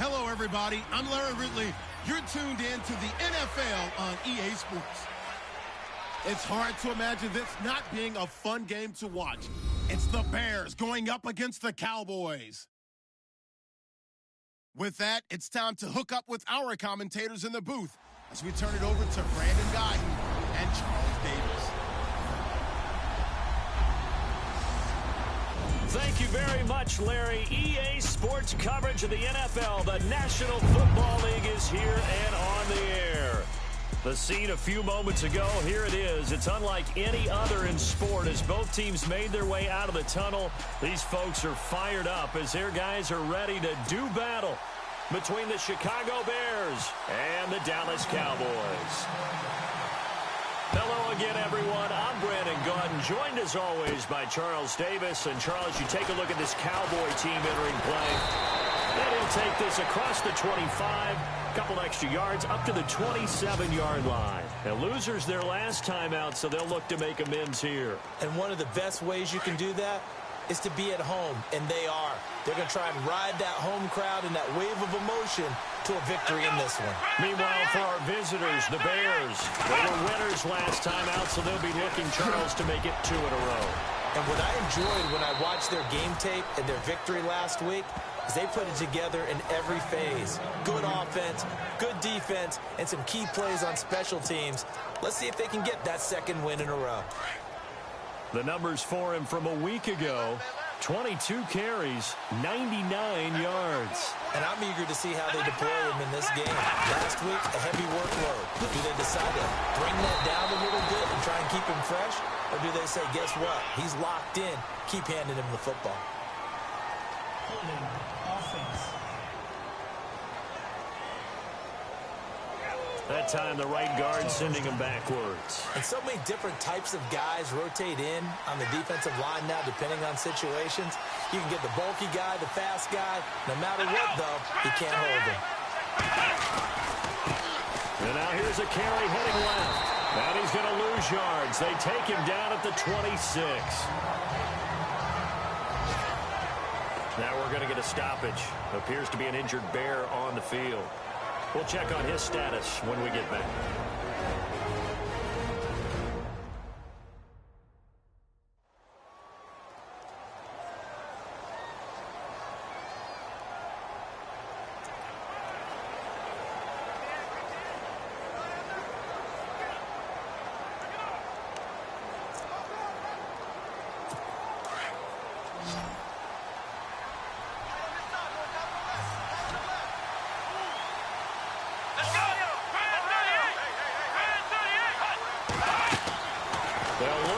Hello, everybody. I'm Larry Ridley. You're tuned in to the NFL on EA Sports. It's hard to imagine this not being a fun game to watch. It's the Bears going up against the Cowboys. With that, it's time to hook up with our commentators in the booth as we turn it over to Brandon Gaudin and Charles Davis. Thank you very much, Larry. EA Sports coverage of the NFL. The National Football League is here and on the air. The scene a few moments ago, here it is. It's unlike any other in sport as both teams made their way out of the tunnel. These folks are fired up as their guys are ready to do battle between the Chicago Bears and the Dallas Cowboys. Hello again, everyone. I'm Brandon Gaudin, joined as always by Charles Davis. And Charles, you take a look at this Cowboy team entering play. And he'll take this across the 25, a couple extra yards, up to the 27-yard line. Now, losers their last time out, so they'll look to make amends here. And one of the best ways you can do that is to be at home, and they are. They're going to try and ride that home crowd and that wave of emotion to a victory in this one. Meanwhile, for our visitors, the Bears, they were winners last time out, so they'll be looking, Charles, to make it 2 in a row. And what I enjoyed when I watched their game tape and their victory last week is they put it together in every phase. Good offense, good defense, and some key plays on special teams. Let's see if they can get that second win in a row. The numbers for him from a week ago, 22 carries, 99 yards. And I'm eager to see how they deploy him in this game. Last week, a heavy workload. Do they decide to bring that down a little bit and try and keep him fresh? Or do they say, guess what? He's locked in. Keep handing him the football. Offense. That time, the right guard sending him backwards. And so many different types of guys rotate in on the defensive line now, depending on situations. You can get the bulky guy, the fast guy. No matter what, though, you can't hold him. And now here's a carry heading left. And he's going to lose yards. They take him down at the 26. Now we're going to get a stoppage. Appears to be an injured Bear on the field. We'll check on his status when we get back.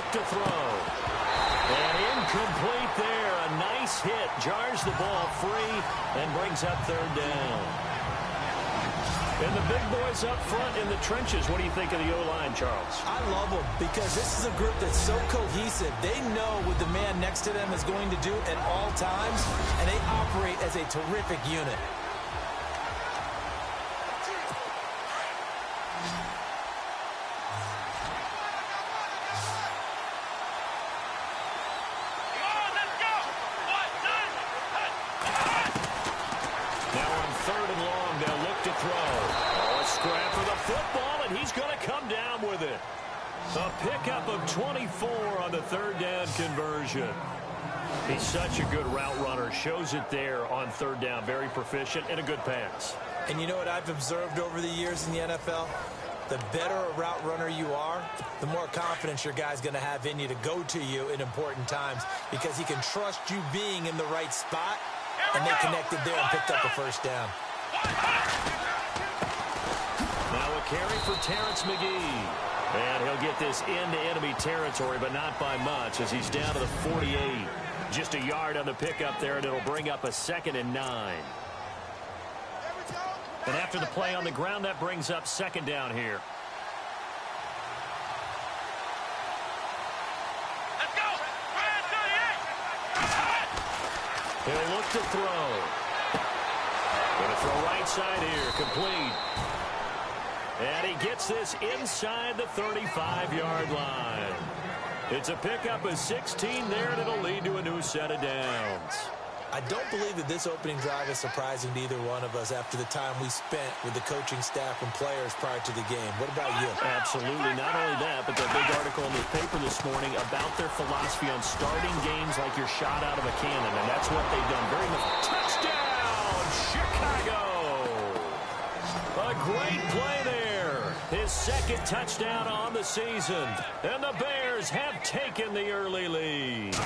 To throw. And incomplete there. A nice hit. Jars the ball free and brings up third down. And the big boys up front in the trenches. What do you think of the O-line, Charles? I love them because this is a group that's so cohesive. They know what the man next to them is going to do at all times, and they operate as a terrific unit. A pickup of 24 on the third down conversion. He's such a good route runner. Shows it there on third down. Very proficient and a good pass. And you know what I've observed over the years in the NFL? The better a route runner you are, the more confidence your guy's going to have in you to go to you in important times because he can trust you being in the right spot, and they connected there and picked up a first down. Now a carry for Terrence McGee. And he'll get this into enemy territory, but not by much as he's down to the 48. Just a yard on the pickup there, and it'll bring up a 2nd and 9. And after the play on the ground, that brings up 2nd down here. Let's go! He'll look to throw. Going to throw right side here, complete. And he gets this inside the 35-yard line. It's a pickup of 16 there, and it'll lead to a new set of downs. I don't believe that this opening drive is surprising to either one of us after the time we spent with the coaching staff and players prior to the game. What about you? Absolutely. Not only that, but that big article in the paper this morning about their philosophy on starting games like you're shot out of a cannon, and that's what they've done. Very much. Touchdown, Chicago! A great play there. His second touchdown on the season, and the Bears have taken the early lead.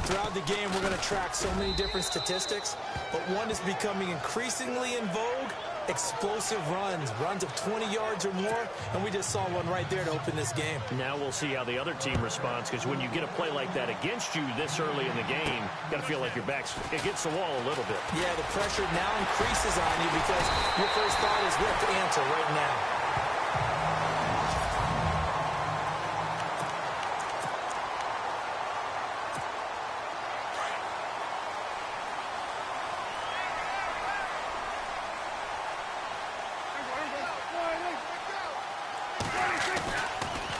Throughout the game, we're going to track so many different statistics, but one is becoming increasingly in vogue: explosive runs of 20 yards or more, and we just saw one right there to open this game. Now we'll see how the other team responds, because when you get a play like that against you this early in the game, you got to feel like your back's against the wall a little bit. Yeah, the pressure now increases on you because your first thought is what to answer right now.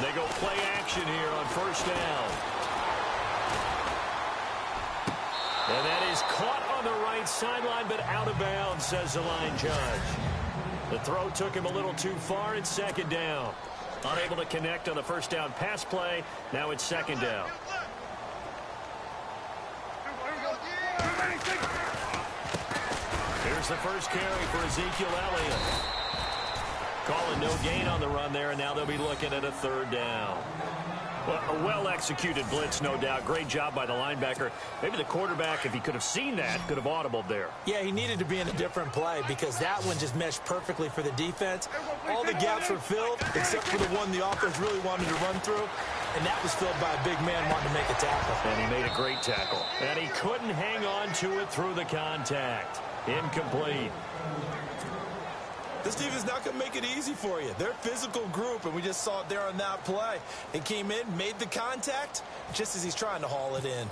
They go play action here on first down. And that is caught on the right sideline, but out of bounds, says the line judge. The throw took him a little too far. It's second down. Unable to connect on the first down pass play. Now it's second down. Here's the first carry for Ezekiel Elliott. Calling no gain on the run there, and now they'll be looking at a third down. Well, a well-executed blitz, no doubt. Great job by the linebacker. Maybe the quarterback, if he could have seen that, could have audibled there. Yeah, he needed to be in a different play because that one just meshed perfectly for the defense. All the gaps were filled except for the one the offense really wanted to run through, and that was filled by a big man wanting to make a tackle. And he made a great tackle. And he couldn't hang on to it through the contact. Incomplete. This team is not going to make it easy for you. They're a physical group, and we just saw it there on that play. It came in, made the contact, just as he's trying to haul it in.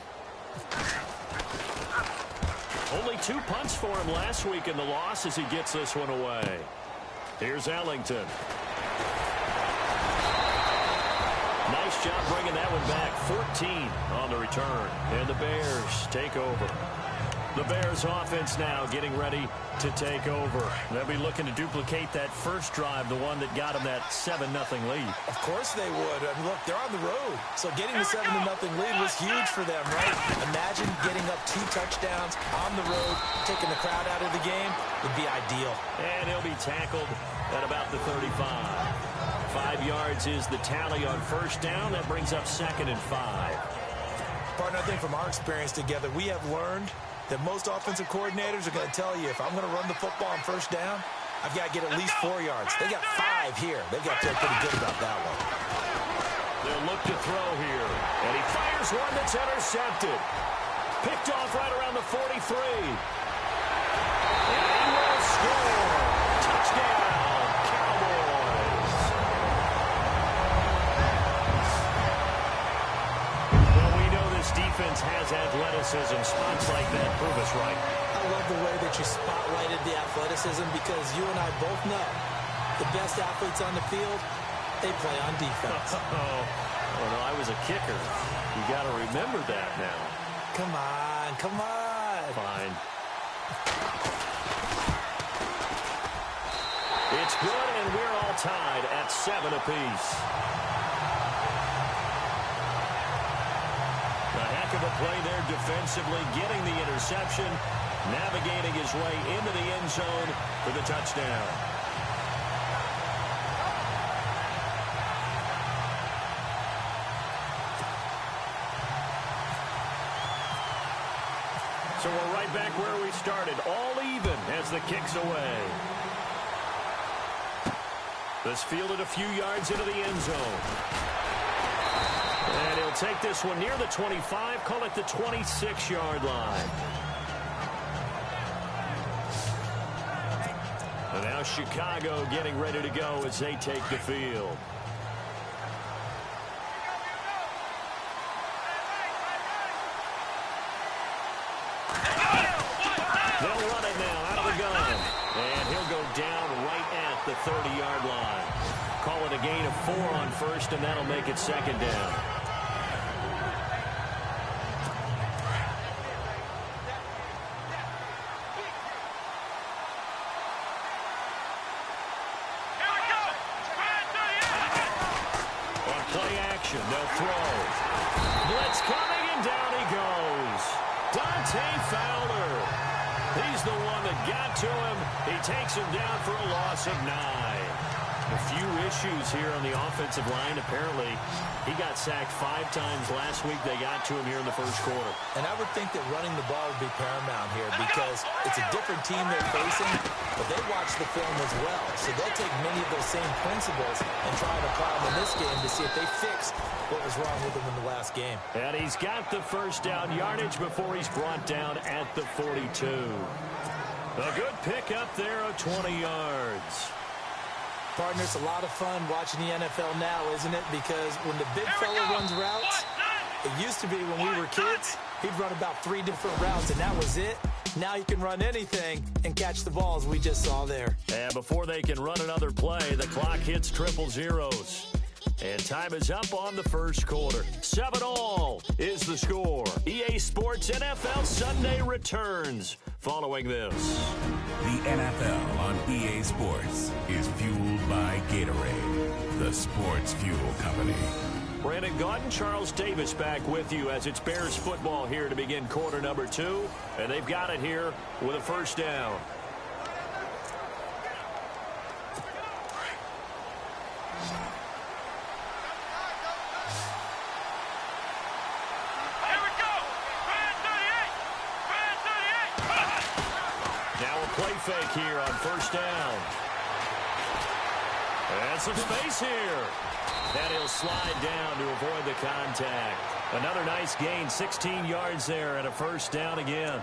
Only 2 punts for him last week in the loss as he gets this one away. Here's Ellington. Nice job bringing that one back. 14 on the return. And the Bears take over. The Bears offense now getting ready to take over. They'll be looking to duplicate that first drive, the one that got them that 7-0 lead. Of course they would. I mean, look, they're on the road. So getting the 7-0 lead was huge for them, right? Imagine getting up 2 touchdowns on the road, taking the crowd out of the game would be ideal. And he'll be tackled at about the 35. 5 yards is the tally on first down. That brings up 2nd and 5. Partner, I think from our experience together, we have learned that most offensive coordinators are going to tell you, if I'm going to run the football on first down, I've got to get at least 4 yards. They got 5 here. They've got to feel pretty good about that one. They'll look to throw here. And he fires one that's intercepted. Picked off right around the 43. And he will score. Touchdown, Cowboys. Well, we know this defense has athleticism. Spots like that prove us right. I love the way that you spotlighted the athleticism because you and I both know the best athletes on the field, they play on defense. Oh, no, I was a kicker. You got to remember that now. Come on, come on. Fine. It's good, and we're all tied at 7 apiece. A heck of a play there defensively, getting the interception, navigating his way into the end zone for the touchdown. So we're right back where we started, all even as the kick's away. This fielded a few yards into the end zone. And he'll take this one near the 25, call it the 26-yard line. And now Chicago getting ready to go as they take the field. They'll run it now out of the gun. And he'll go down right at the 30-yard line. Call it a gain of 4 on first, and that'll make it second down. action. They'll throw. Blitz coming, and down he goes. Dante Fowler. He's the one that got to him. He takes him down for a loss of 9. A few issues here on the offensive line. Apparently, he got sacked 5 times last week. They got to him here in the first quarter. And I would think that running the ball would be paramount here because it's a different team they're facing, but they watch the film as well. So they'll take many of those same principles and try and apply them in this game to see if they fix what was wrong with him in the last game. And he's got the first down yardage before he's brought down at the 42. A good pickup there of 20 yards. Partner, it's a lot of fun watching the NFL now, isn't it? Because when the big fella runs routes, it used to be when we were kids, he'd run about 3 different routes, and that was it. Now you can run anything and catch the ball, as we just saw there. And before they can run another play, the clock hits 000. And time is up on the first quarter. 7-all is the score. EA Sports NFL Sunday returns following this. The NFL on EA Sports is fueled by Gatorade, the sports fuel company. Brandon Gaudin, Charles Davis back with you as it's Bears football here to begin quarter number 2. And they've got it here with a first down. Play fake here on first down. And some space here. And he'll slide down to avoid the contact. Another nice gain, 16 yards there and a first down again.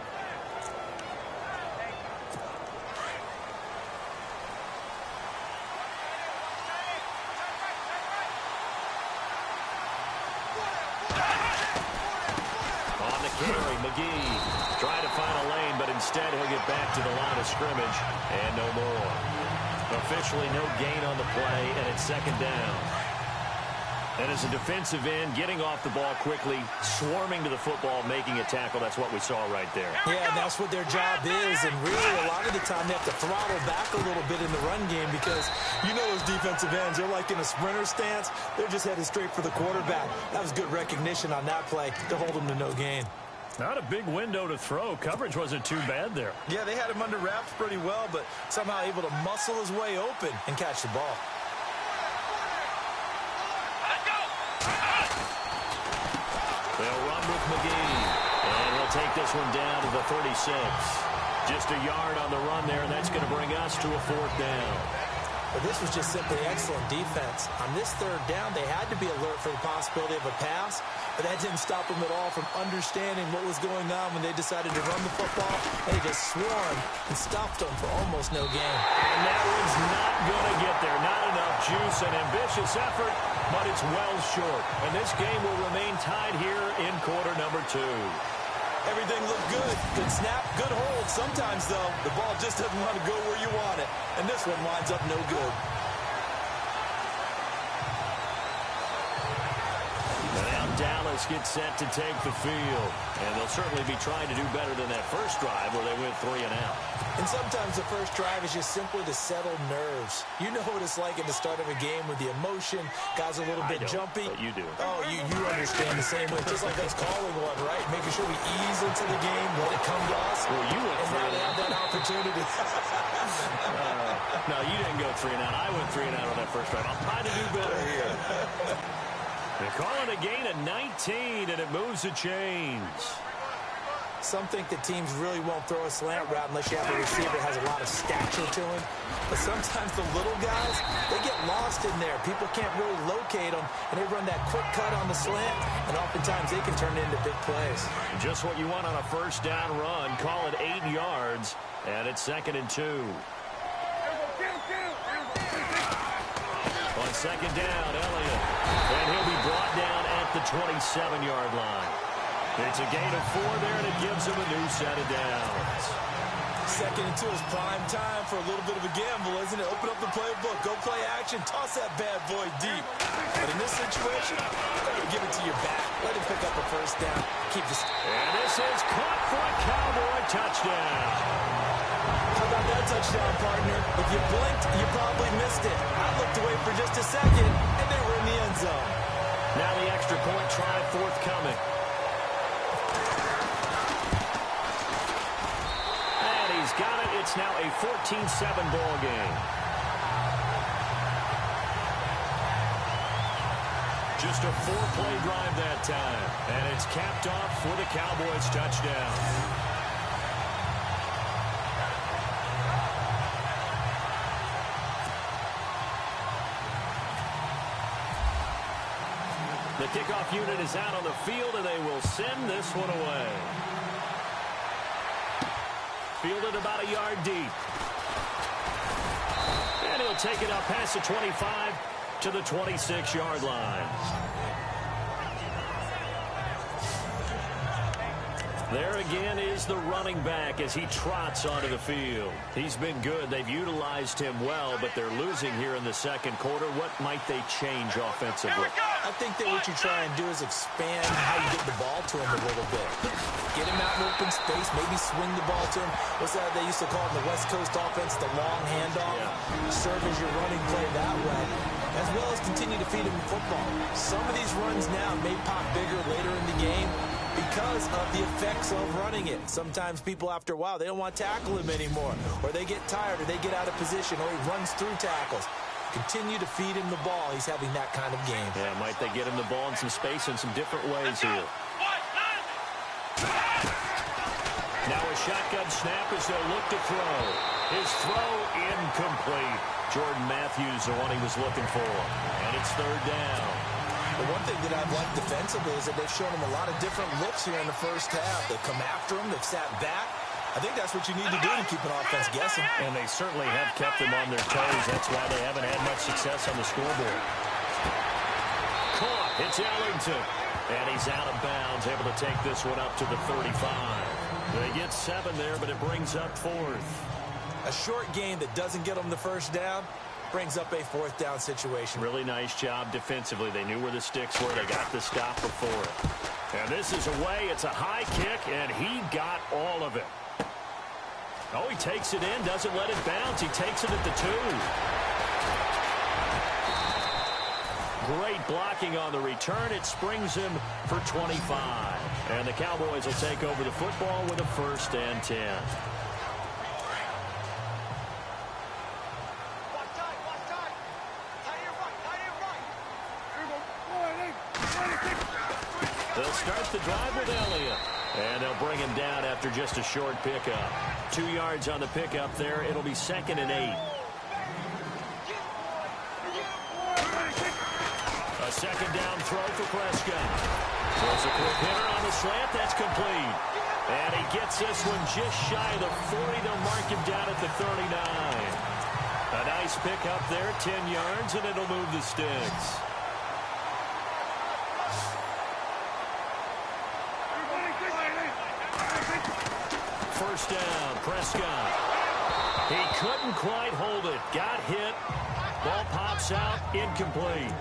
On the carry, McGee. Try to find a lane, but instead he'll get back to the line of scrimmage and no more. Officially no gain on the play, and it's second down. And as a defensive end, getting off the ball quickly, swarming to the football, making a tackle, that's what we saw right there. Yeah, and that's what their job is, and really a lot of the time they have to throttle back a little bit in the run game because you know those defensive ends, they're like in a sprinter stance, they're just headed straight for the quarterback. That was good recognition on that play to hold them to no gain. Not a big window to throw. Coverage wasn't too bad there. Yeah, they had him under wraps pretty well, but somehow able to muscle his way open and catch the ball. They'll run with McGee, and he'll take this one down to the 36. Just a yard on the run there, and that's going to bring us to a fourth down. But this was just simply excellent defense. On this third down, they had to be alert for the possibility of a pass, but that didn't stop them at all from understanding what was going on when they decided to run the football. They just swarmed and stopped them for almost no gain. And that one's not going to get there. Not enough juice, an ambitious effort, but it's well short. And this game will remain tied here in quarter number 2. Everything looked good. Good snap, good hold. Sometimes, though, the ball just doesn't want to go where you want it. And this one winds up no good. And now Dallas gets set to take the field. And they'll certainly be trying to do better than that first drive where they went 3 and out. And sometimes the first drive is just simply to settle nerves. You know what it's like at the start of a game with the emotion. Guys are a little bit jumpy. But you do. Oh, you understand the same way. Just like us calling one, right? Making sure we ease into the game, let it come to us. Well, you went and now they have that opportunity. No, you didn't go 3 and out. I went 3 and out on that first drive. I'll try to do better here. They're calling a gain of 19, and it moves the chains. Some think that teams really won't throw a slant route unless you have a receiver that has a lot of stature to him. But sometimes the little guys, they get lost in there. People can't really locate them, and they run that quick cut on the slant, and oftentimes they can turn it into big plays. Just what you want on a first down run. Call it 8 yards, and it's 2nd and 2. On second down, Elliott. And he'll be brought down at the 27-yard line. It's a gain of 4 there, and it gives him a new set of downs. 2nd and 2 is prime time for a little bit of a gamble, isn't it? Open up the playbook, go play action, toss that bad boy deep. But in this situation, give it to your back. Let him pick up a first down. Keep this. And this is caught for a Cowboy touchdown. How about that touchdown, partner? If you blinked, you probably missed it. I looked away for just a second, and they were in the end zone. Now the extra point try forthcoming. And he's got it. It's now a 14-7 ball game. Just a 4-play drive that time. And it's capped off for the Cowboys touchdown. The kickoff unit is out on the field, and they will send this one away. Fielded about a yard deep. And he'll take it up past the 25 to the 26-yard line. There again is the running back as he trots onto the field. He's been good. They've utilized him well, but they're losing here in the second quarter. What might they change offensively? I think that what you try and do is expand how you get the ball to him a little bit. Get him out in open space, maybe swing the ball to him. What's that they used to call in the West Coast offense, the long handoff? Yeah. Serve as your running play that way, as well as continue to feed him the football. Some of these runs now may pop bigger later in the game because of the effects of running it. Sometimes people, after a while, they don't want to tackle him anymore, or they get tired, or they get out of position, or he runs through tackles. Continue to feed him the ball. He's having that kind of game. Yeah, might they get him the ball in some space in some different ways here. Now a shotgun snap as they'll look to throw. His throw incomplete. Jordan Matthews, the one he was looking for. And it's third down. The one thing that I've liked defensively is that they've shown him a lot of different looks here in the first half. They've come after him. They've sat back. I think that's what you need to do to keep an offense guessing. And they certainly have kept them on their toes. That's why they haven't had much success on the scoreboard. Caught. It's Ellington. And he's out of bounds, able to take this one up to the 35. They get 7 there, but it brings up 4th. A short gain that doesn't get them the first down brings up a 4th down situation. Really nice job defensively. They knew where the sticks were. They got the stop before it. And this is away. It's a high kick, and he got all of it. Oh, he takes it in, doesn't let it bounce. He takes it at the 2. Great blocking on the return. It springs him for 25. And the Cowboys will take over the football with a 1st and 10. They'll start the drive with Elliott. And they'll bring him down after just a short pickup. 2 yards on the pickup there. It'll be 2nd and 8. A second down throw for Prescott. Throws a quick hitter on the slant. That's complete. And he gets this one just shy of the 40. They'll mark him down at the 39. A nice pickup there, 10 yards, and it'll move the sticks. First down, Prescott. He couldn't quite hold it. Got hit. Ball pops out, incomplete.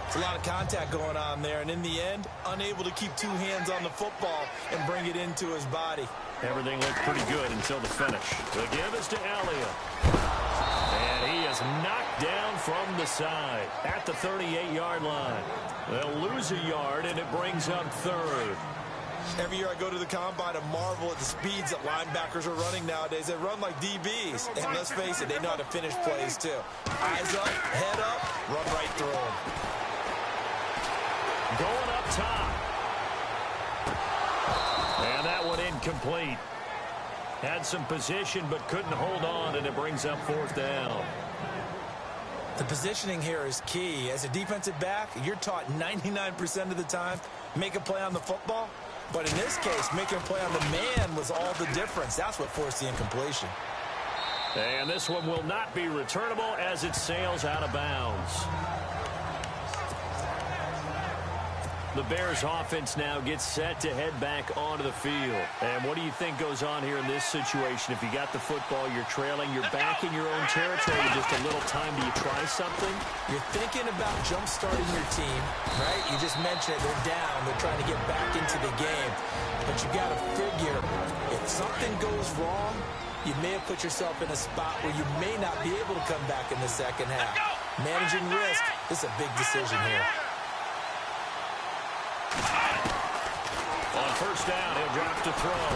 It's a lot of contact going on there, and in the end, unable to keep 2 hands on the football and bring it into his body. Everything looked pretty good until the finish. The give is to Elliott. And he is knocked down from the side at the 38-yard line. They'll lose a yard, and it brings up 3rd. Every year I go to the combine and marvel at the speeds that linebackers are running nowadays. They run like DBs. And let's face it, they know how to finish plays too. Eyes up, head up, run right through them. Going up top. And that one incomplete. Had some position but couldn't hold on, and it brings up 4th down. The positioning here is key. As a defensive back, you're taught 99% of the time, make a play on the football. But in this case, making a play on the man was all the difference. That's what forced the incompletion. And this one will not be returnable as it sails out of bounds. The Bears offense now gets set to head back onto the field. And what do you think goes on here in this situation? If you got the football, you're trailing, you're back in your own territory, just a little time, do you try something? You're thinking about jump-starting your team, right? You just mentioned it, they're down, they're trying to get back into the game. But you got to figure, if something goes wrong, you may have put yourself in a spot where you may not be able to come back in the second half. Managing risk is a big decision here. On first down, he'll drop to throw.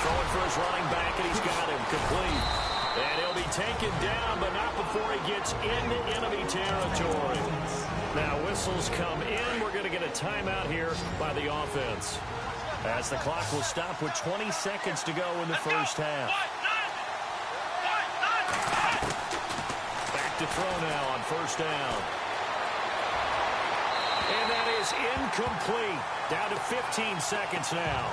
Throwing for his running back, and he's got him complete. And he'll be taken down, but not before he gets into enemy territory. Now whistles come in. We're going to get a timeout here by the offense, as the clock will stop with 20 seconds to go in the first half. Back to throw now on first down. And that is incomplete. Down to 15 seconds now.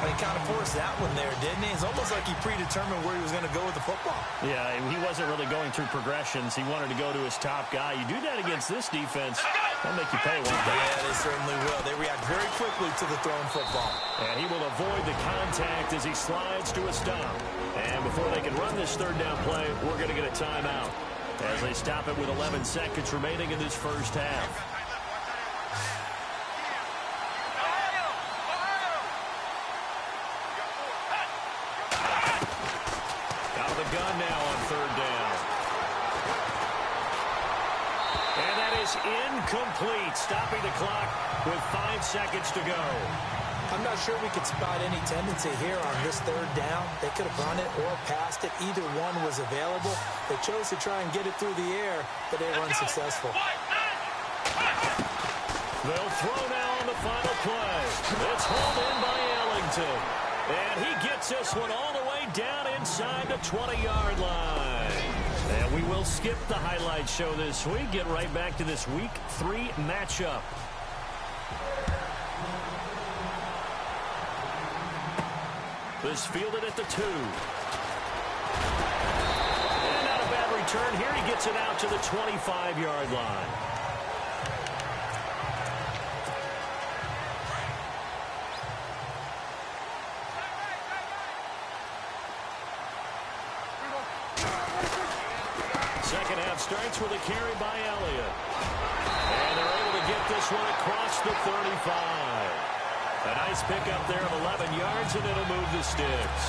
He kind of forced that one there, didn't he? It's almost like he predetermined where he was going to go with the football. Yeah, he wasn't really going through progressions. He wanted to go to his top guy. You do that against this defense, they'll make you pay, won't they? Yeah, they certainly will. They react very quickly to the thrown football. And he will avoid the contact as he slides to a stop. And before they can run this third down play, we're going to get a timeout as they stop it with 11 seconds remaining in this first half. Gun now on third down. And that is incomplete, stopping the clock with 5 seconds to go. I'm not sure we could spot any tendency here on this third down. They could have run it or passed it. Either one was available. They chose to try and get it through the air, but they were unsuccessful. They'll throw now on the final play. It's hauled in by Ellington. And he gets this one all the way down inside the 20-yard line. And we will skip the highlight show this week. Get right back to this Week 3 matchup. This fielded at the 2. And not a bad return here. He gets it out to the 25-yard line. Second half starts with a carry by Elliott. And they're able to get this one across the 35. A nice pickup there of 11 yards, and it'll move the sticks.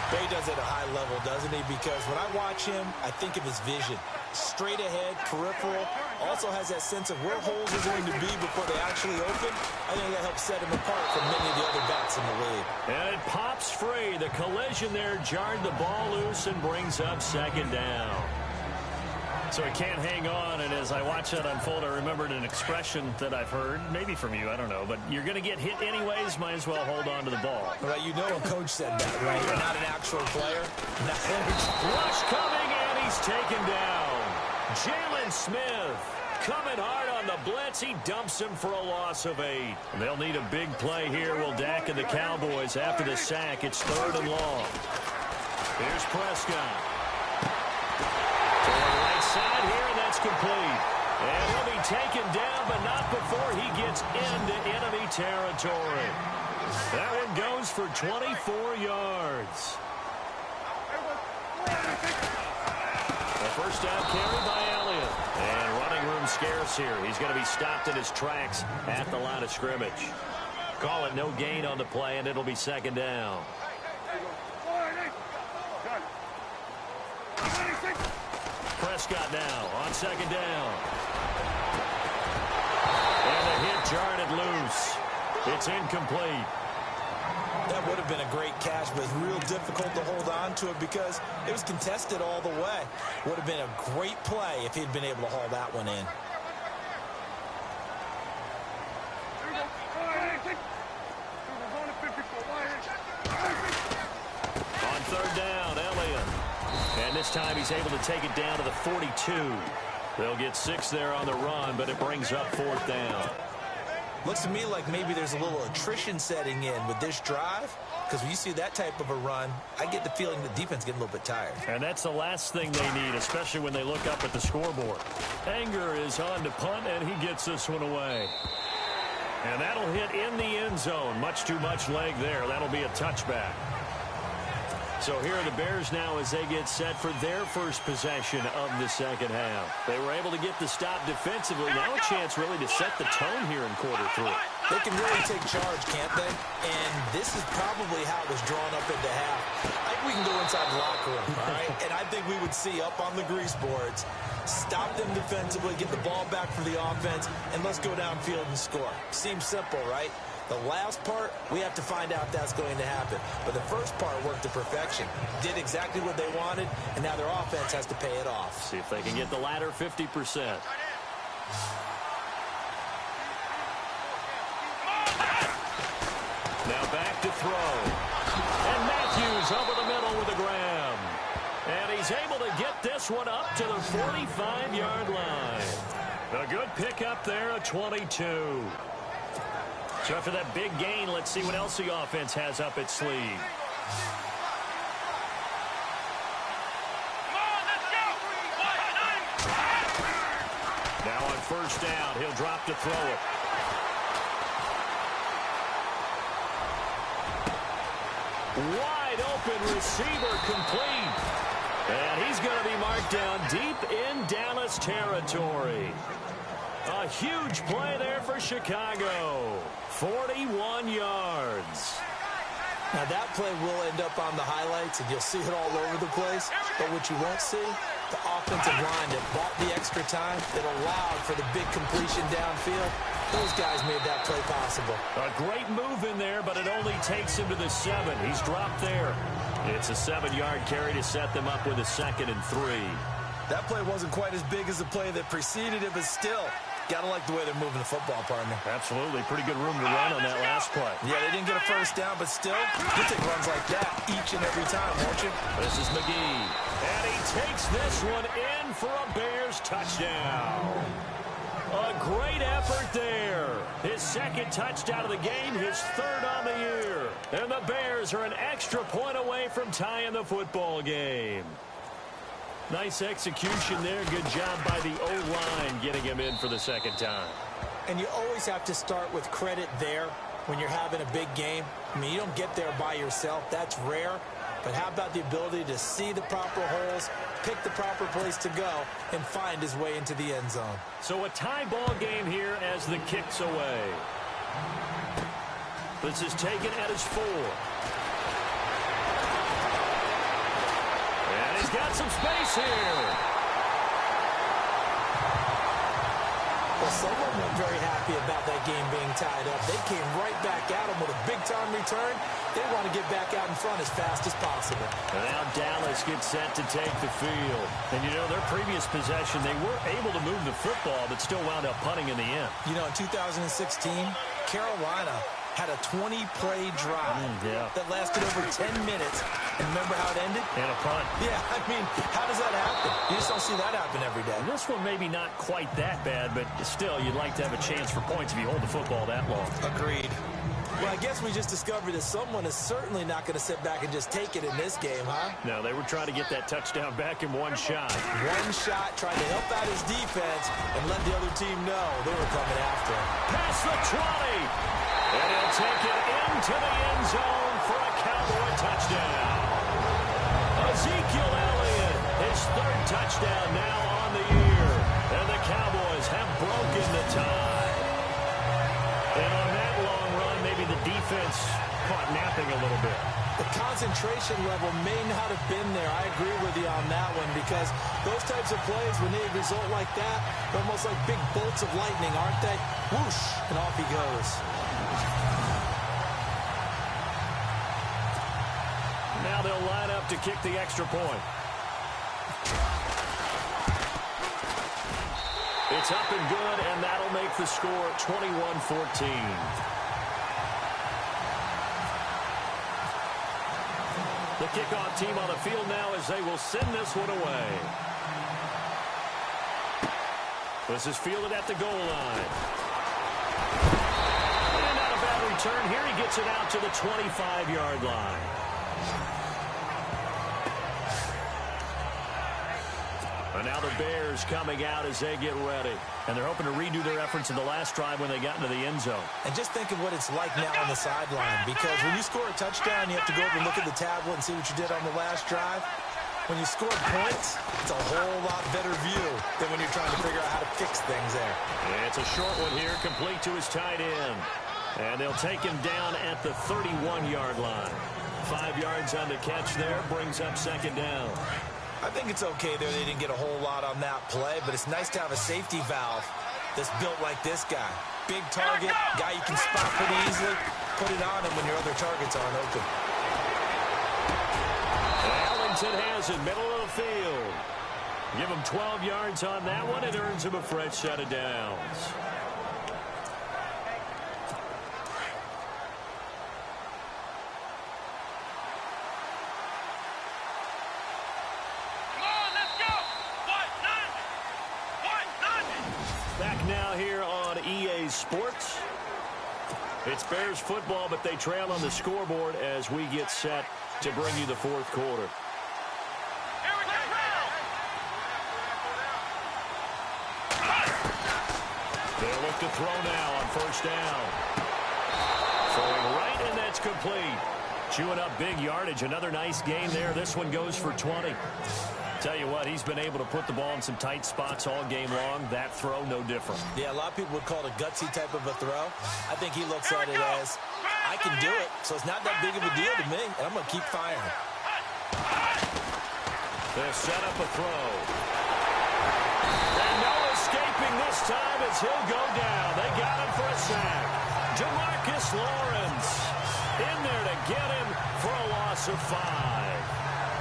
Bay does it at a high level, doesn't he? Because when I watch him, I think of his vision. Straight ahead, peripheral. Also has that sense of where holes are going to be before they actually open. I think that helps set him apart from many of the other backs in the league. And it pops free. The collision there jarred the ball loose and brings up second down. So he can't hang on, and as I watch that unfold, I remembered an expression that I've heard, maybe from you, I don't know, but you're going to get hit anyways, might as well hold on to the ball. Well, you know a coach said that, right? You're not an actual player. Rush coming, and he's taken down. Jalen Smith coming hard on the blitz. He dumps him for a loss of 8. They'll need a big play here, will Dak and the Cowboys after the sack. It's 3rd and long. Here's Prescott. Side here, and that's complete. And he'll be taken down, but not before he gets into enemy territory. That one goes for 24 yards. The first down carry by Elliott. And running room scarce here. He's going to be stopped in his tracks at the line of scrimmage. Call it no gain on the play, and it'll be second down. Prescott now on second down. And the hit jarred it loose. It's incomplete. That would have been a great catch, but it's real difficult to hold on to it because it was contested all the way. Would have been a great play if he'd been able to haul that one in. On third down, Elliott. And this time he's able to take it down to the 42. They'll get 6 there on the run, but it brings up 4th down. Looks to me like maybe there's a little attrition setting in with this drive, because when you see that type of a run, I get the feeling the defense getting a little bit tired. And that's the last thing they need, especially when they look up at the scoreboard. Anger is on to punt, and he gets this one away. And that'll hit in the end zone. Much too much leg there. That'll be a touchback. So here are the Bears now as they get set for their first possession of the second half. They were able to get the stop defensively. Now a chance really to set the tone here in quarter 3. They can really take charge, can't they? And this is probably how it was drawn up into half. I think we can go inside the locker room, all right? And I think we would see up on the grease boards, stop them defensively, get the ball back for the offense, and let's go downfield and score. Seems simple, right? The last part, we have to find out if that's going to happen. But the first part worked to perfection. Did exactly what they wanted, and now their offense has to pay it off. See if they can get the latter 50%. Now back to throw. And Matthews over the middle with a grab. And he's able to get this one up to the 45-yard line. A good pickup there, a 22. So after that big gain, let's see what else the offense has up its sleeve. Now on first down, he'll drop to throw it. Wide open receiver complete. And he's going to be marked down deep in Dallas territory. A huge play there for Chicago. 41 yards. Now that play will end up on the highlights, and you'll see it all over the place. But what you won't see, the offensive line that bought the extra time, that allowed for the big completion downfield. Those guys made that play possible. A great move in there, but it only takes him to the 7. He's dropped there. It's a 7-yard carry to set them up with a 2nd and 3. That play wasn't quite as big as the play that preceded it, but still, gotta like the way they're moving the football, partner. Absolutely. Pretty good room to run on that last play. Yeah, they didn't get a first down, but still, you'll take runs like that each and every time, won't you? This is McGee. And he takes this one in for a Bears touchdown. A great effort there. His 2nd touchdown of the game, his 3rd on the year. And the Bears are an extra point away from tying the football game. Nice execution there. Good job by the O-line getting him in for the 2nd time. And you always have to start with credit there when you're having a big game. I mean, you don't get there by yourself. That's rare. But how about the ability to see the proper holes, pick the proper place to go, and find his way into the end zone? So a tie ball game here as the kick's away. This is taken at his 4. And he's got some space here. Well, someone wasn't very happy about that game being tied up. They came right back at him with a big-time return. They want to get back out in front as fast as possible. And now Dallas gets set to take the field. And, you know, their previous possession, they were able to move the football, but still wound up punting in the end. You know, in 2016, Carolina had a 20-play drive that lasted over 10 minutes. And remember how it ended? And a punt. Yeah, I mean, how does that happen? You just don't see that happen every day. And this one maybe not quite that bad, but still, you'd like to have a chance for points if you hold the football that long. Agreed. Well, I guess we just discovered that someone is certainly not going to sit back and just take it in this game, huh? No, they were trying to get that touchdown back in one shot. One shot, trying to help out his defense and let the other team know they were coming after him. Past the 20. And he'll take it into the end zone for a Cowboy touchdown. Ezekiel Elliott, his 3rd touchdown now on the year. And the Cowboys have broken the tie. And on that long run, maybe the defense caught napping a little bit. The concentration level may not have been there. I agree with you on that one, because those types of plays, when they result like that, they're almost like big bolts of lightning, aren't they? Whoosh, and off he goes. Now they'll line up to kick the extra point. It's up and good, and that'll make the score 21-14. The kickoff team on the field now as they will send this one away. This is fielded at the goal line. And not a bad return here. He gets it out to the 25-yard line. And now the Bears coming out as they get ready. And they're hoping to redo their efforts in the last drive when they got into the end zone. And just think of what it's like now on the sideline, because when you score a touchdown, you have to go over and look at the tablet and see what you did on the last drive. When you score points, it's a whole lot better view than when you're trying to figure out how to fix things there. And it's a short one here, complete to his tight end. And they'll take him down at the 31-yard line. 5 yards on the catch there, brings up 2nd down. I think it's okay there. They didn't get a whole lot on that play, but it's nice to have a safety valve that's built like this guy. big target, guy you can spot pretty easily. Put it on him when your other targets aren't open. Ellington has it, middle of the field. Give him 12 yards on that one. It earns him a fresh set of downs. Back now here on EA Sports. It's Bears football, but they trail on the scoreboard as we get set to bring you the fourth quarter. They'll look to throw now on first down. Throwing right, and that's complete. Chewing up big yardage. Another nice gain there. This one goes for 20. Tell you what, he's been able to put the ball in some tight spots all game long. That throw, no different. Yeah, a lot of people would call it a gutsy type of a throw. I think he looks at it as, I can do it, so it's not that big of a deal to me, and I'm going to keep firing. They'll set up a throw. And no escaping this time as he'll go down. They got him for a sack. Demarcus Lawrence in there to get him for a loss of 5.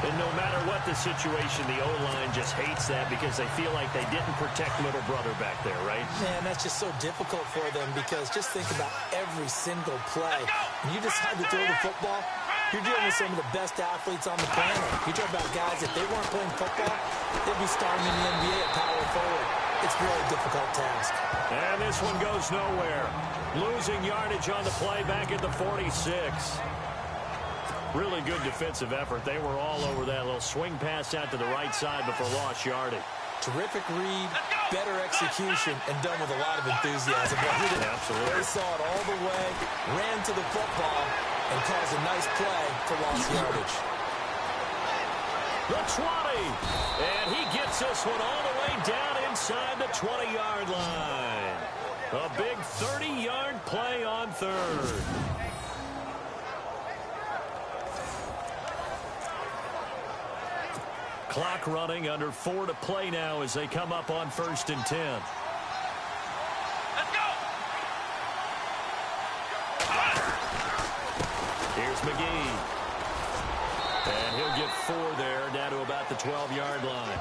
And no matter what the situation, the O-line just hates that because they feel like they didn't protect little brother back there, right? Man, that's just so difficult for them because just think about every single play. When you decide to throw the football, you're dealing with some of the best athletes on the planet. You talk about guys, if they weren't playing football, they'd be starting in the NBA at power forward. It's a really difficult task. And this one goes nowhere. Losing yardage on the play back at the 46. Really good defensive effort. They were all over that little swing pass out to the right side before lost yardage. Terrific read, better execution, and done with a lot of enthusiasm. Absolutely. They saw it all the way, ran to the football, and caused a nice play for lost yardage. The 20. And he gets this one all the way down inside the 20-yard line. A big 30-yard play on third. Clock running, under 4 to play now as they come up on 1st and 10. Let's go! Here's McGee. And he'll get 4 there, down to about the 12-yard line.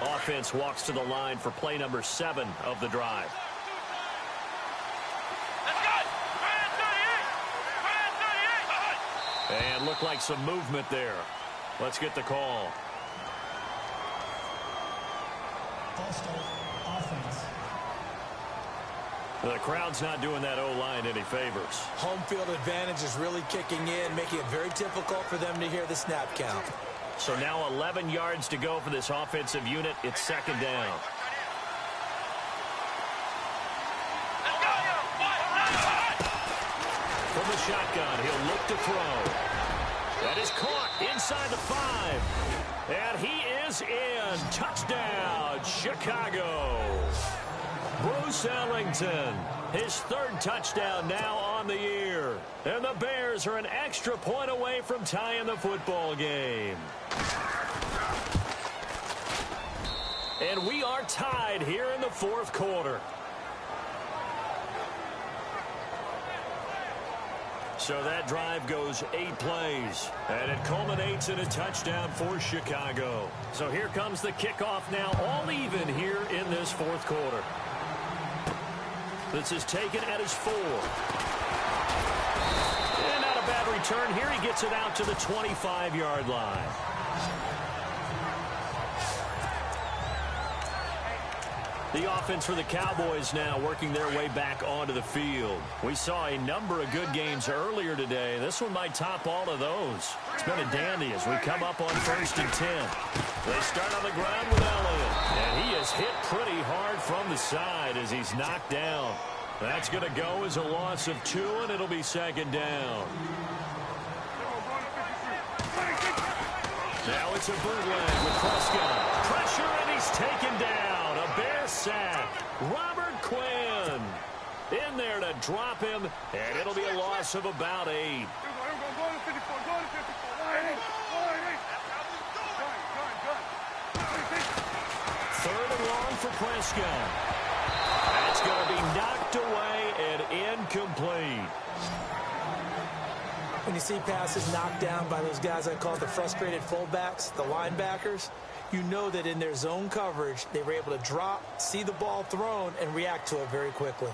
Offense walks to the line for play number 7 of the drive. And looked like some movement there. Let's get the call. Offense. The crowd's not doing that O-line any favors. Home field advantage is really kicking in, making it very difficult for them to hear the snap count. So now 11 yards to go for this offensive unit. It's 2nd down. From the shotgun, he'll look to throw. That is caught inside the 5. And he is in. Touchdown, Chicago. Bruce Ellington, his 3rd touchdown now on the year. And the Bears are an extra point away from tying the football game. And we are tied here in the 4th quarter. So that drive goes 8 plays, and it culminates in a touchdown for Chicago. So here comes the kickoff now, all even here in this 4th quarter. This is taken at his 4. And not a bad return here. He gets it out to the 25-yard line. The offense for the Cowboys now working their way back onto the field. We saw a number of good games earlier today. This one might top all of those. It's been a dandy as we come up on 1st and 10. They start on the ground with Elliott. And he is hit pretty hard from the side as he's knocked down. That's going to go as a loss of 2, and it'll be 2nd down. Now it's a bootleg with Prescott. Pressure, and he's taken down. A Bear sack. Robert Quinn in there to drop him, and it'll be a loss of about 8. long for Prescott. That's going to be knocked away and incomplete. When you see passes knocked down by those guys I call the frustrated fullbacks, the linebackers, you know that in their zone coverage, they were able to drop, see the ball thrown, and react to it very quickly.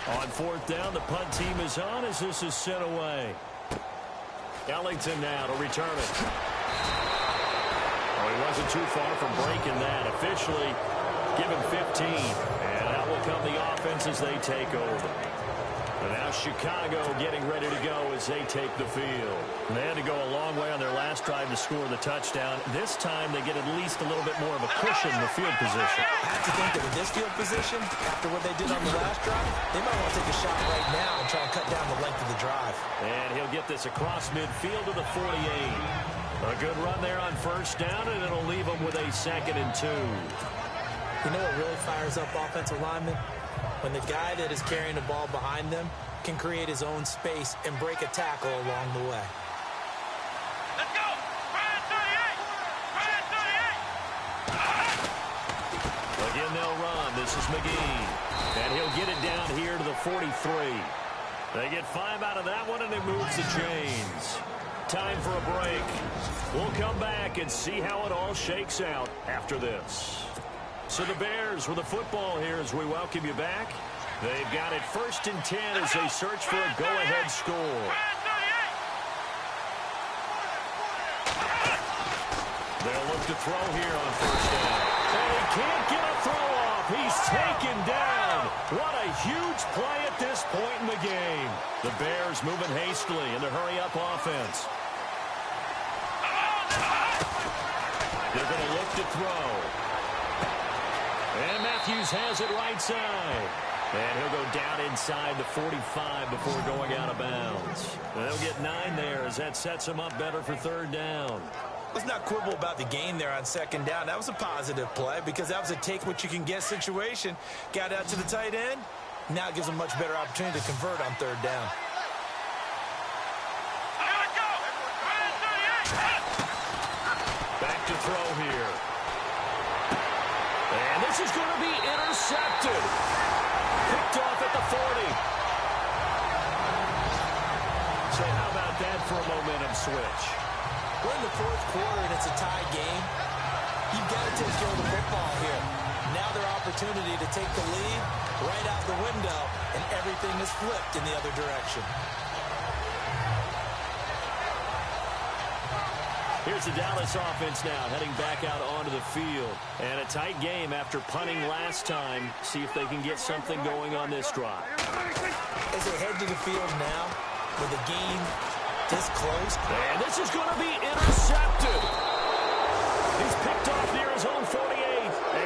On fourth down, the punt team is on as this is sent away. Ellington now to return it. Oh, he wasn't too far from breaking that. Officially given 15. And out will come the offense as they take over. And now Chicago getting ready to go as they take the field. And they had to go a long way on their last drive to score the touchdown. This time they get at least a little bit more of a cushion in the field position. I have to think that in this field position, after what they did on the last drive, they might want to take a shot right now and try and cut down the length of the drive. And he'll get this across midfield to the 48. A good run there on first down, and it'll leave them with a 2nd and 2. You know what really fires up offensive linemen? When the guy that is carrying the ball behind them can create his own space and break a tackle along the way. Let's go! Brian 38! Brian 38! Again, they'll run. This is McGee. And he'll get it down here to the 43. They get 5 out of that one, and it moves the chains. Time for a break. We'll come back and see how it all shakes out after this. So the Bears with the football here as we welcome you back. They've got it 1st and 10 as they search for a go-ahead score. They'll look to throw here on first down. And he can't get a throw off. He's taken down. What a huge play at this point in the game. The Bears moving hastily in the hurry-up offense. They're going to look to throw. And Matthews has it right side. And he'll go down inside the 45 before going out of bounds. They'll get 9 there as that sets him up better for 3rd down. Let's not quibble about the gain there on 2nd down. That was a positive play because that was a take-what-you-can-get situation. Got out to the tight end. Now it gives them a much better opportunity to convert on 3rd down. Back to throw here. And this is going to be intercepted. Picked off at the 40. So how about that for a momentum switch? We're in the 4th quarter and it's a tie game. You've got to take care of the football here. Now their opportunity to take the lead right out the window, and everything is flipped in the other direction. Here's the Dallas offense now heading back out onto the field. And a tight game after punting last time. See if they can get something going on this drive. As they head to the field now with the game this close. And this is going to be intercepted. He's picked off near his own 48.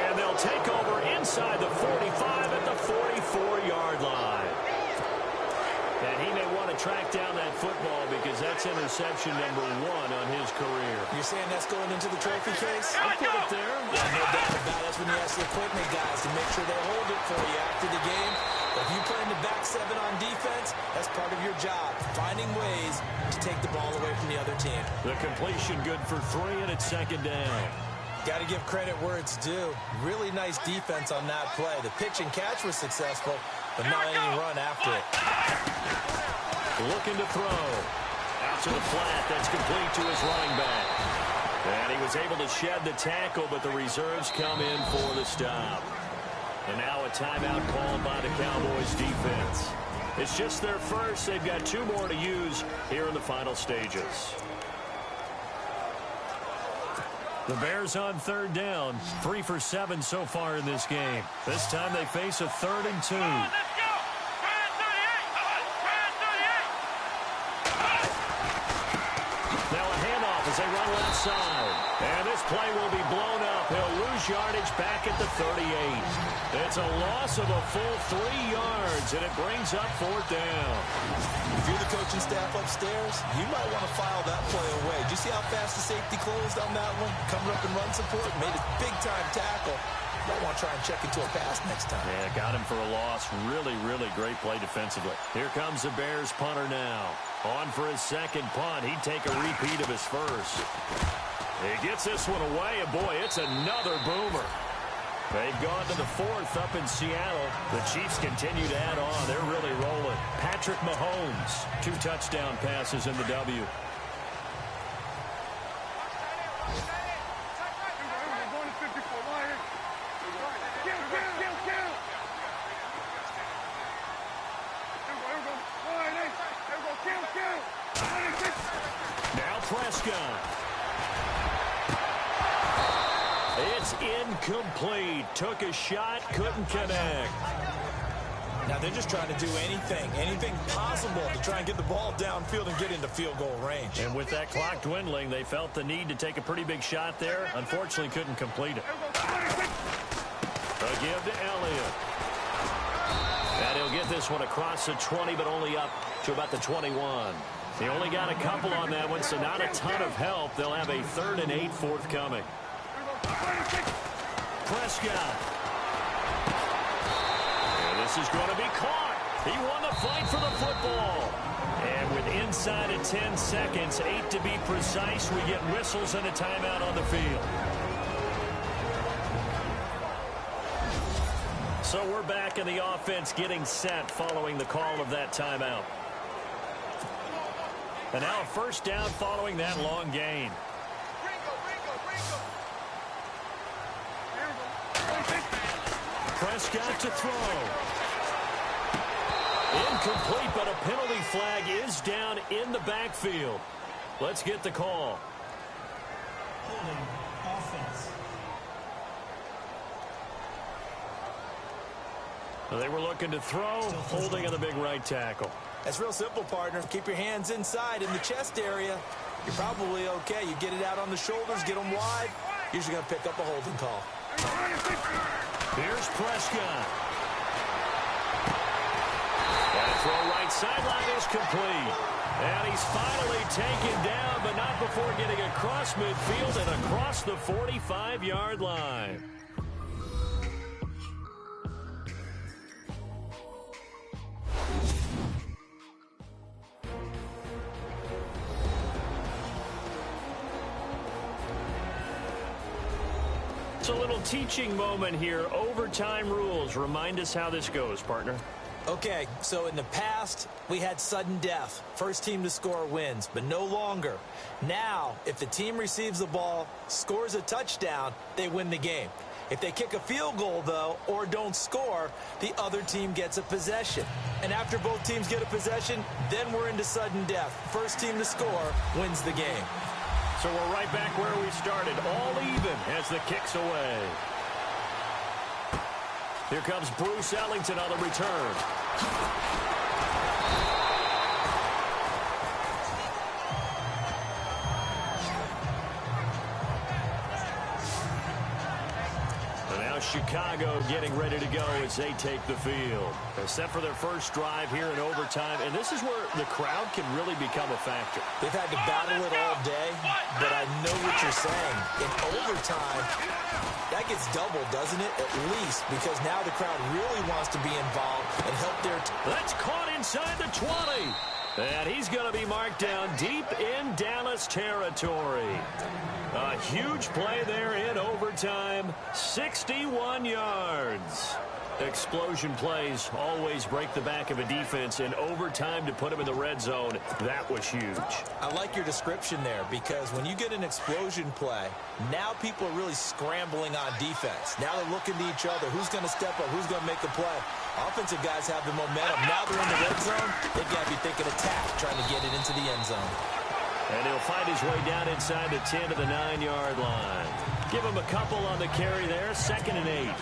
And they'll take over inside the 45 at the 44-yard line. And he may want to track down that football because that's interception number 1 on his career. You're saying that's going into the trophy case? I'll put it there. Yeah, no doubt about it. That's when you ask the equipment guys to make sure they hold it for you after the game. If you play in the back 7 on defense, that's part of your job, finding ways to take the ball away from the other team. The completion good for 3, and it's 2nd down. Got to give credit where it's due. Really nice defense on that play. The pitch and catch was successful, but not any run after it. Looking to throw. Out to the flat. That's complete to his running back. And he was able to shed the tackle, but the reserves come in for the stop. And now a timeout called by the Cowboys defense. It's just their first. They've got 2 more to use here in the final stages. The Bears on 3rd down. 3 for 7 so far in this game. This time they face a 3rd and 2. Now a handoff as they run left side. And this play will be blown up. He'll lose yardage back at the 38. It's a loss of a full 3 yards, and it brings up 4th down. If you're the coaching staff upstairs, you might want to file that play away. Did you see how fast the safety closed on that one? Coming up in run support, made a big-time tackle. Might want to try and check into a pass next time. Yeah, got him for a loss. Really, really great play defensively. Here comes the Bears punter now. On for his 2nd punt. He'd take a repeat of his first. He gets this one away, and boy, it's another boomer. They've gone to the fourth up in Seattle. The Chiefs continue to add on. They're really rolling. Patrick Mahomes, 2 touchdown passes in the W. Now Prescott. It's incomplete. Took a shot, couldn't connect. Now they're just trying to do anything possible to try and get the ball downfield and get into field goal range. And with that clock dwindling, they felt the need to take a pretty big shot there. Unfortunately, couldn't complete it. A give to Elliott. And he'll get this one across the 20, but only up to about the 21. He only got a couple on that one, so not a ton of help. They'll have a 3rd and 8 forthcoming. Prescott. And this is going to be caught. He won the fight for the football. And with inside of 10 seconds, 8 to be precise, we get whistles and a timeout on the field. So we're back in the offense getting set following the call of that timeout. And now a first down following that long gain. Prescott to throw. Incomplete, but a penalty flag is down in the backfield. Let's get the call. Holding offense. So they were looking to throw, holding on the big right tackle. That's real simple, partner. Keep your hands inside in the chest area. You're probably okay. You get it out on the shoulders, get them wide. Usually going to pick up a holding call. Here's Prescott. And a throw right sideline is complete. And he's finally taken down, but not before getting across midfield and across the 45-yard line. It's a little teaching moment here. Overtime rules. Remind us how this goes, partner. Okay, so in the past, we had sudden death. First team to score wins, but no longer. Now, if the team receives the ball, scores a touchdown, they win the game. If they kick a field goal, though, or don't score, the other team gets a possession. And after both teams get a possession, then we're into sudden death. First team to score wins the game. So we're right back where we started, all even as the kick's away. Here comes Bruce Ellington on the return. And now Chicago getting ready to go as they take the field. They're set for their first drive here in overtime, and this is where the crowd can really become a factor. They've had to battle it all day, but I know what you're saying. In overtime, that gets doubled, doesn't it? At least, because now the crowd really wants to be involved and help their team. That's caught inside the 20. And he's going to be marked down deep in Dallas territory. A huge play there in overtime. 61 yards. Explosion plays always break the back of a defense. In overtime to put them in the red zone, that was huge. I like your description there because when you get an explosion play, now people are really scrambling on defense. Now they're looking to each other. Who's going to step up? Who's going to make a play? Offensive guys have the momentum. Now they're in the red zone. They've got to be thinking attack, trying to get it into the end zone. And he'll find his way down inside the 10 to the 9-yard line. Give him a couple on the carry there. 2nd and 8.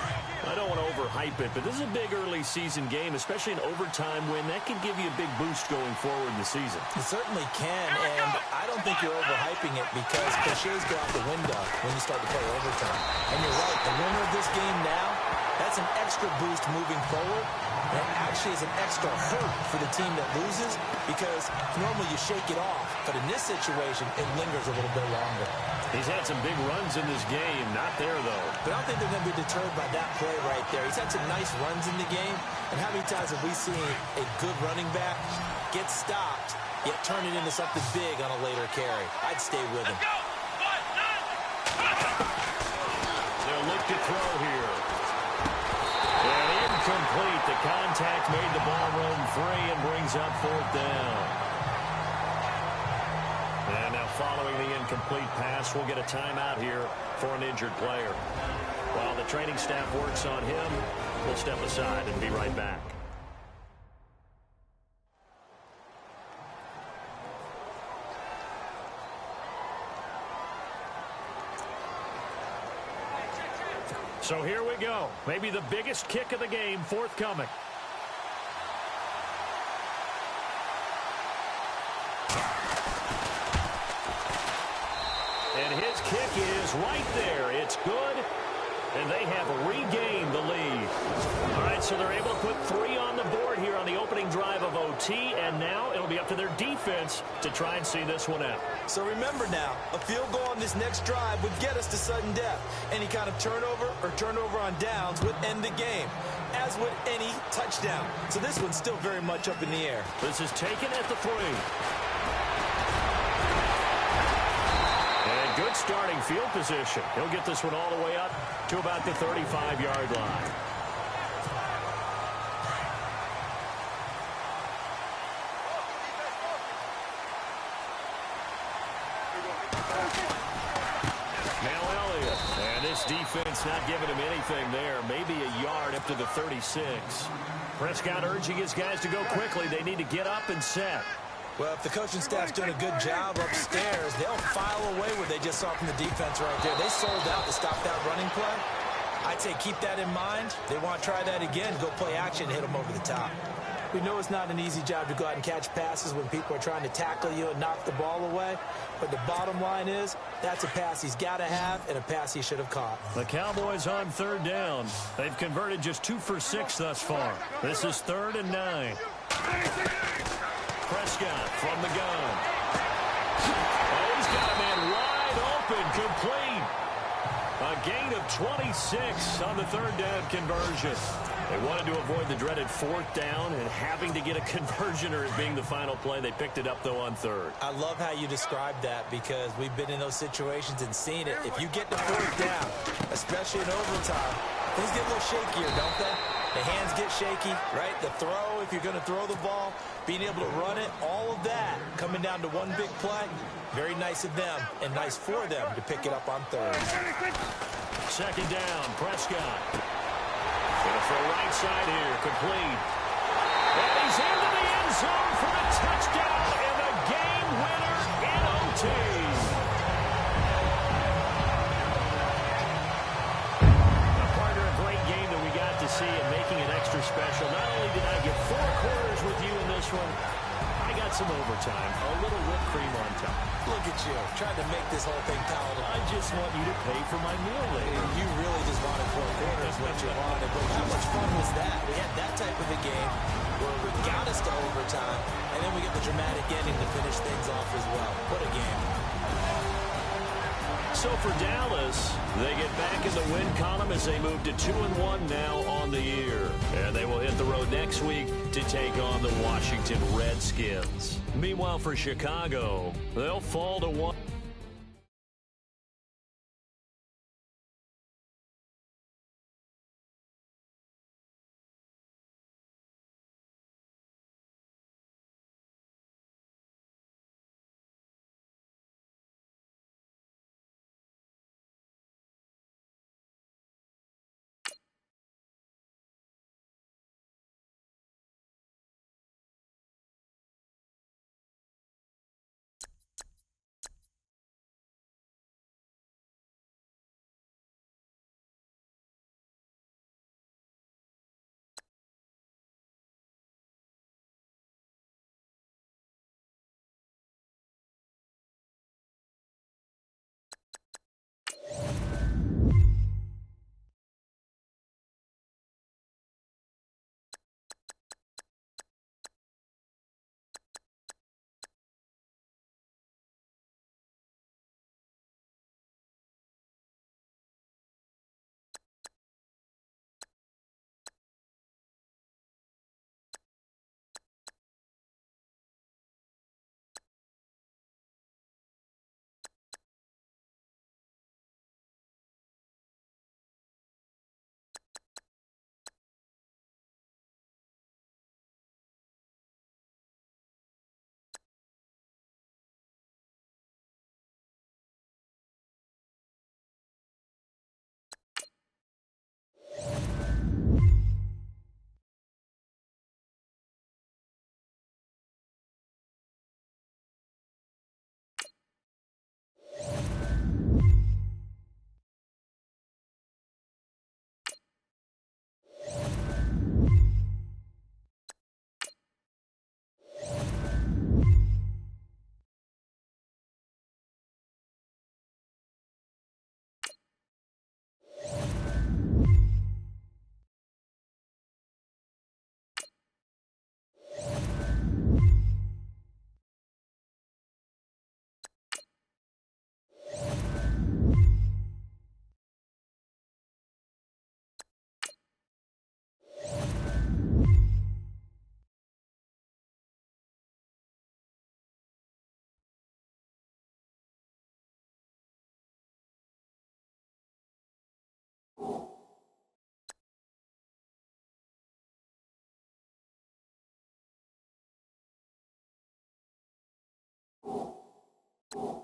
I don't want to overhype it, but this is a big early season game, especially an overtime win. That can give you a big boost going forward in the season. It certainly can, and I don't think you're overhyping it because cliches go out the window when you start to play overtime. And you're right, the winner of this game now, that's an extra boost moving forward. And it actually is an extra hurt for the team that loses because normally you shake it off. But in this situation, it lingers a little bit longer. He's had some big runs in this game. Not there, though. But I don't think they're going to be deterred by that play right there. He's had some nice runs in the game. And how many times have we seen a good running back get stopped, yet turn it into something big on a later carry? I'd stay with him. Let's go. 1, 9. to throw here. And incomplete. The contact made the ball roam free and brings up fourth down. And now following the incomplete pass, we'll get a timeout here for an injured player. While the training staff works on him, we'll step aside and be right back. So here we go. Maybe the biggest kick of the game forthcoming. And his kick is right there. It's good. And they have regained the lead. All right, so they're able to put 3 on the board here on the opening drive of OT, and now it'll be up to their defense to try and see this one out. So remember now, a field goal on this next drive would get us to sudden death. Any kind of turnover or turnover on downs would end the game, as would any touchdown. So this one's still very much up in the air. This is taken at the 3. Good starting field position. He'll get this one all the way up to about the 35-yard line. Now Elliott. And this defense not giving him anything there. Maybe a yard up to the 36. Prescott urging his guys to go quickly. They need to get up and set. Well, if the coaching staff's doing a good job upstairs, they'll file away what they just saw from the defense right there. They sold out to stop that running play. I'd say keep that in mind. They want to try that again, go play action, hit them over the top. We know it's not an easy job to go out and catch passes when people are trying to tackle you and knock the ball away. But the bottom line is, that's a pass he's got to have and a pass he should have caught. The Cowboys on third down. They've converted just 2 for 6 thus far. This is 3rd and 9. Prescott from the gun. Oh, he's got a man wide open, complete. A gain of 26 on the 3rd down conversion. They wanted to avoid the dreaded 4th down and having to get a conversion or it being the final play. They picked it up, though, on 3rd. I love how you described that because we've been in those situations and seen it. If you get the 4th down, especially in overtime, things get a little shakier, don't they? The hands get shaky, right? The throw, if you're going to throw the ball, being able to run it, all of that coming down to one big play. Very nice of them and nice for them to pick it up on 3rd. 2nd down, Prescott. Going to throw right side here, complete. And he's into the end zone for a touchdown and the game winner in OT. A partner, a great game that we got to see and making it extra special. Not only did I get 4 quarters with you in this one, I got some overtime, a little whipped cream on top. Look at you, trying to make this whole thing palatable. I just want you to pay for my meal later. You really just wanted 4 quarters, what you wanted. But how much fun was that? We had that type of a game where we got us to overtime, and then we get the dramatic ending to finish things off as well. What a game. So for Dallas, they get back in the win column as they move to 2-1 now on the year. And they will hit the road next week to take on the Washington Redskins. Meanwhile, for Chicago, they'll fall to 1. Bye.